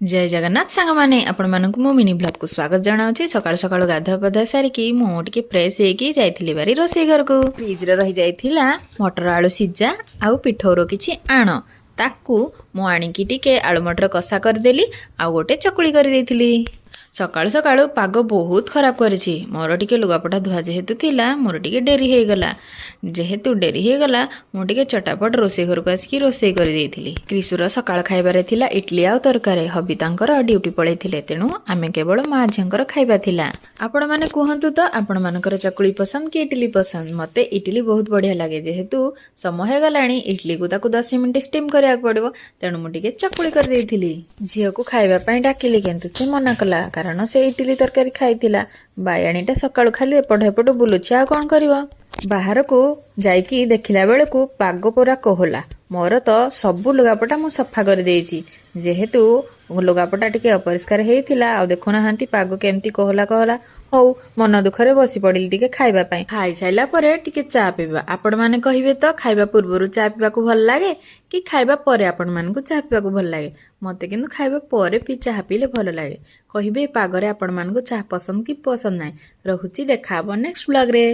जय जगन्नाथ सांग मैंने आपण मानक मो मिनी ब्लॉग को स्वागत जनाऊँगी। सकाळ सकाळ गाधुआ पाधुआ सारिकी मु टिके फ्रेश होइकी जाइथिली बारी रोसई घर को। फ्रिज रे रही जाइथिला मटर आलू सिजा आउ पिठौर किछि आण ताकू मु आनिकी टिके आलू मटर कषा करदेली आउ गोटे चकुली कर देइथिली। सकाळु सकाळु पाग बहुत खराब करिछि मोर टिके लुगापटा धुआ जेहेतु थिला मोर टिके डेरी हे गला जेहेतु डेरी हे गला मु टिके चटापट रोसई घर को आसिकी रोसई कर देइथिली। क्रिसुर सकाळ खाइबारे थिला इडली आउ तरकारी हबी तांकर ड्यूटी पळैथिले तेणु आमे केवल मा झियांकर खाइबा थिला। आपण माने कुहंतु तो आपण मानकर चकुली पसंद कि इडली पसंद। मते इडली बहुत बढ़िया लागे जेहेतु समय हे गलाणी इडली को ताकू 10 मिनिट स्टीम करिया पड़िबो तेणु मु टिके चकुली कर देइथिली। झियो को खाइबा पई डाकिली किंतु से मना कला कारण से इडली तरकारी खाइतिला। बायाणीटा सकाळु खाली एपट हेपट बुलुछि आ कोन करिवो। बाहर को जाइकी देखिला बेले को पाग पूरा कोहला मोर तो सबु लुगापटा मु सफा कर देइछि जेहेतु लुगापटा टिके अपरिष्कार हेइथिला आ देखुना हांती पाग केमती कोहला कोहला हौ मन दुखरे बसी पड़िल टिके खाइबा पई। खाइ साइला परे टिके चा पीबा। आपण माने कहिबे तो खाइबा पूर्वरु चा पीबा को भल लागे कि खाइबा परे आपण मान को चा पीबा को भल लागे। मते किंतु खाइबा परे पी चा पीले भल लागे। कहिबे पागरे आपण मान को चा पसंद कि पसंद नाही। रहुछि देखाबो नेक्स्ट ब्लॉग रे।